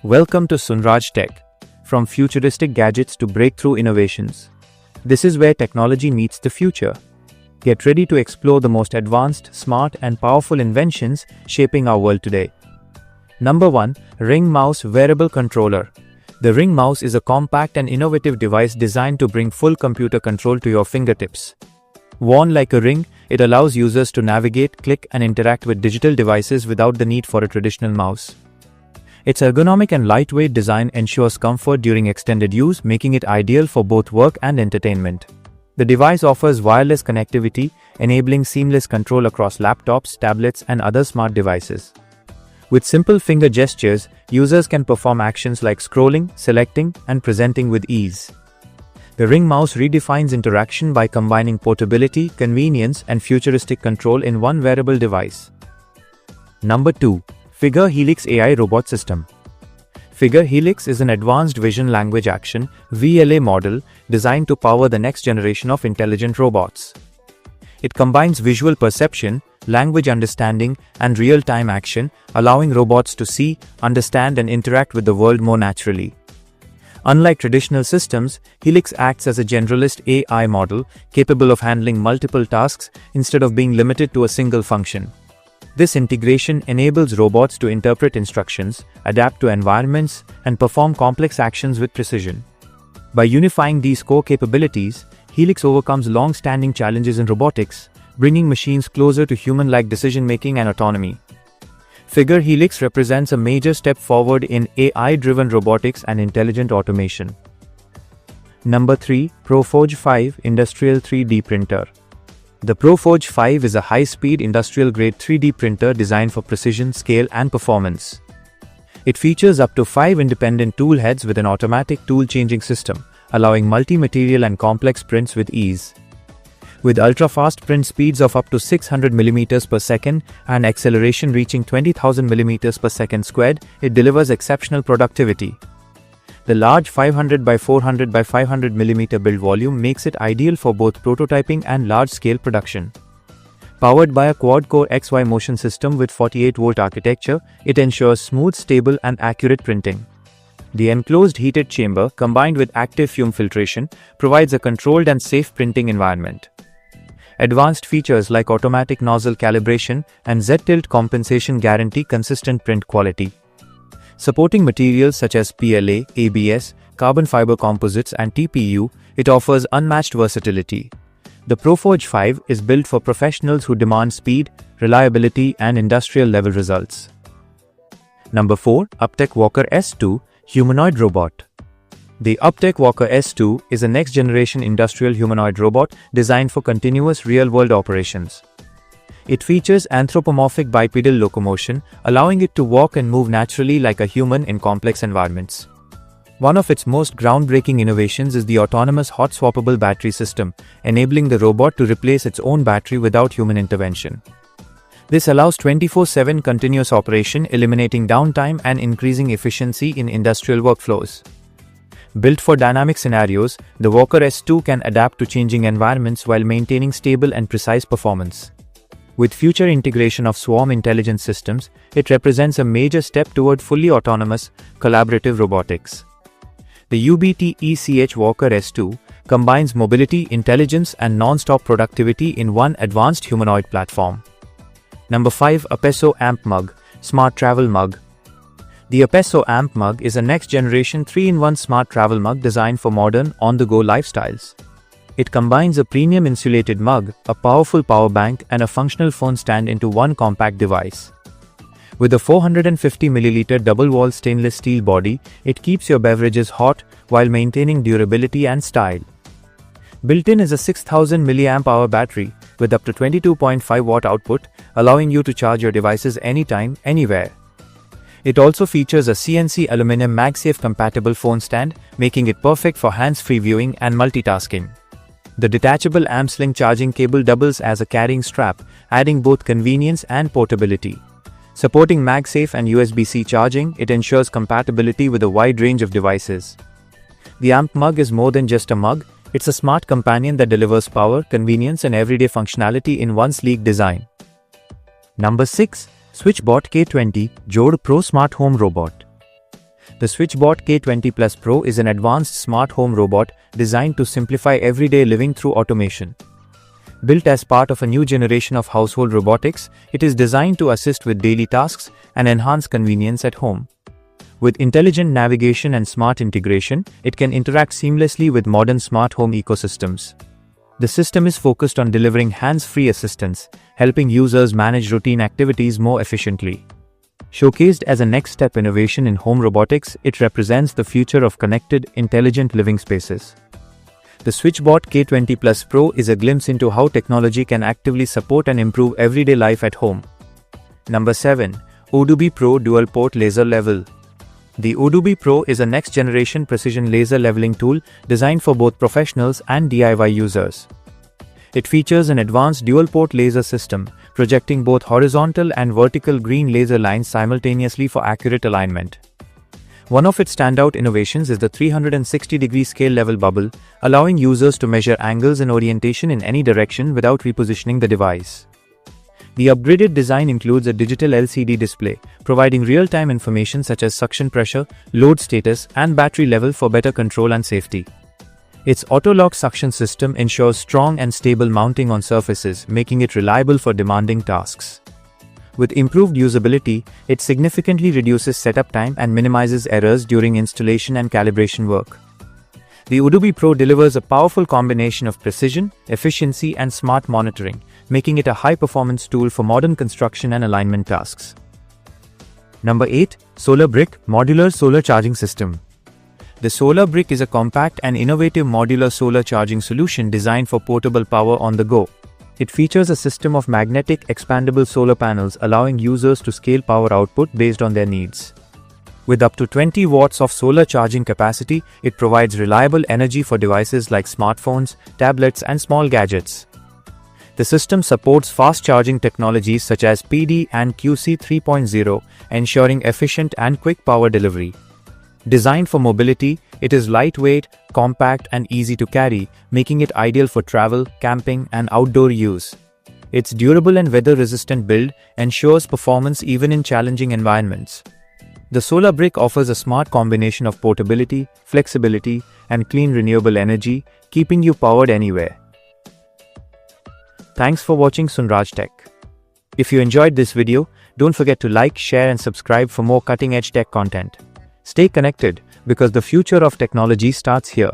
Welcome to Sunraj Tech. From futuristic gadgets to breakthrough innovations, this is where technology meets the future. Get ready to explore the most advanced, smart, and powerful inventions shaping our world today. Number 1. Ring Mouse Wearable Controller. The Ring Mouse is a compact and innovative device designed to bring full computer control to your fingertips. Worn like a ring, it allows users to navigate, click, and interact with digital devices without the need for a traditional mouse. Its ergonomic and lightweight design ensures comfort during extended use, making it ideal for both work and entertainment. The device offers wireless connectivity, enabling seamless control across laptops, tablets, and other smart devices. With simple finger gestures, users can perform actions like scrolling, selecting, and presenting with ease. The Ring Mouse redefines interaction by combining portability, convenience, and futuristic control in one wearable device. Number 2. Figure Helix AI Robot System. Figure Helix is an advanced vision language action (VLA) model designed to power the next generation of intelligent robots. It combines visual perception, language understanding, and real-time action, allowing robots to see, understand, and interact with the world more naturally. Unlike traditional systems, Helix acts as a generalist AI model capable of handling multiple tasks instead of being limited to a single function. This integration enables robots to interpret instructions, adapt to environments, and perform complex actions with precision. By unifying these core capabilities, Helix overcomes long-standing challenges in robotics, bringing machines closer to human-like decision-making and autonomy. Figure Helix represents a major step forward in AI-driven robotics and intelligent automation. Number 3. ProForge 5 Industrial 3D Printer. The ProForge 5 is a high-speed industrial-grade 3D printer designed for precision, scale, and performance. It features up to 5 independent tool heads with an automatic tool-changing system, allowing multi-material and complex prints with ease. With ultra-fast print speeds of up to 600 mm per second and acceleration reaching 20,000 mm per second squared, it delivers exceptional productivity. The large 500 by 400 by 500 mm build volume makes it ideal for both prototyping and large-scale production. Powered by a quad-core XY motion system with 48-volt architecture, it ensures smooth, stable, and accurate printing. The enclosed heated chamber, combined with active fume filtration, provides a controlled and safe printing environment. Advanced features like automatic nozzle calibration and Z-tilt compensation guarantee consistent print quality. Supporting materials such as PLA, ABS, carbon fiber composites, and TPU, it offers unmatched versatility. The ProForge 5 is built for professionals who demand speed, reliability, and industrial-level results. Number 4. Ubtech Walker S2 Humanoid Robot. The Ubtech Walker S2 is a next-generation industrial humanoid robot designed for continuous real-world operations. It features anthropomorphic bipedal locomotion, allowing it to walk and move naturally like a human in complex environments. One of its most groundbreaking innovations is the autonomous hot-swappable battery system, enabling the robot to replace its own battery without human intervention. This allows 24/7 continuous operation, eliminating downtime and increasing efficiency in industrial workflows. Built for dynamic scenarios, the Walker S2 can adapt to changing environments while maintaining stable and precise performance. With future integration of swarm intelligence systems, it represents a major step toward fully autonomous, collaborative robotics. The Ubtech Walker S2 combines mobility, intelligence, and non-stop productivity in one advanced humanoid platform. Number 5. Appesso AmpMug Smart Travel Mug. The Appesso AmpMug is a next-generation 3-in-1 smart travel mug designed for modern, on-the-go lifestyles. It combines a premium insulated mug, a powerful power bank, and a functional phone stand into one compact device. With a 450 ml double-wall stainless steel body, it keeps your beverages hot while maintaining durability and style. Built-in is a 6000 mAh battery with up to 22.5 watt output, allowing you to charge your devices anytime, anywhere. It also features a CNC aluminum MagSafe compatible phone stand, making it perfect for hands-free viewing and multitasking. The detachable AmpSling charging cable doubles as a carrying strap, adding both convenience and portability. Supporting MagSafe and USB-C charging, it ensures compatibility with a wide range of devices. The AmpMug is more than just a mug, it's a smart companion that delivers power, convenience, and everyday functionality in one sleek design. Number 6. SwitchBot K20 Jode Pro Smart Home Robot. The SwitchBot K20 Plus Pro is an advanced smart home robot designed to simplify everyday living through automation. Built as part of a new generation of household robotics, it is designed to assist with daily tasks and enhance convenience at home. With intelligent navigation and smart integration, it can interact seamlessly with modern smart home ecosystems. The system is focused on delivering hands-free assistance, helping users manage routine activities more efficiently. Showcased as a next-step innovation in home robotics, it represents the future of connected, intelligent living spaces. The SwitchBot K20 Plus Pro is a glimpse into how technology can actively support and improve everyday life at home. Number 7. Oudubi Pro Dual Port Laser Level. The Oudubi Pro is a next-generation precision laser leveling tool designed for both professionals and DIY users. It features an advanced dual-port laser system, projecting both horizontal and vertical green laser lines simultaneously for accurate alignment. One of its standout innovations is the 360-degree scale level bubble, allowing users to measure angles and orientation in any direction without repositioning the device. The upgraded design includes a digital LCD display, providing real-time information such as suction pressure, load status, and battery level for better control and safety. Its auto-lock suction system ensures strong and stable mounting on surfaces, making it reliable for demanding tasks. With improved usability, it significantly reduces setup time and minimizes errors during installation and calibration work. The Oudubi Pro delivers a powerful combination of precision, efficiency, and smart monitoring, making it a high-performance tool for modern construction and alignment tasks. Number 8. SolarBrick Modular Solar Charging System. The SolarBrick is a compact and innovative modular solar charging solution designed for portable power on the go. It features a system of magnetic, expandable solar panels allowing users to scale power output based on their needs. With up to 20 watts of solar charging capacity, it provides reliable energy for devices like smartphones, tablets, and small gadgets. The system supports fast charging technologies such as PD and QC 3.0, ensuring efficient and quick power delivery. Designed for mobility, it is lightweight, compact, and easy to carry, making it ideal for travel, camping, and outdoor use. Its durable and weather-resistant build ensures performance even in challenging environments. The SolarBrick offers a smart combination of portability, flexibility, and clean renewable energy, keeping you powered anywhere. Thanks for watching Sunraj Tech. If you enjoyed this video, don't forget to like, share, and subscribe for more cutting-edge tech content. Stay connected, because the future of technology starts here.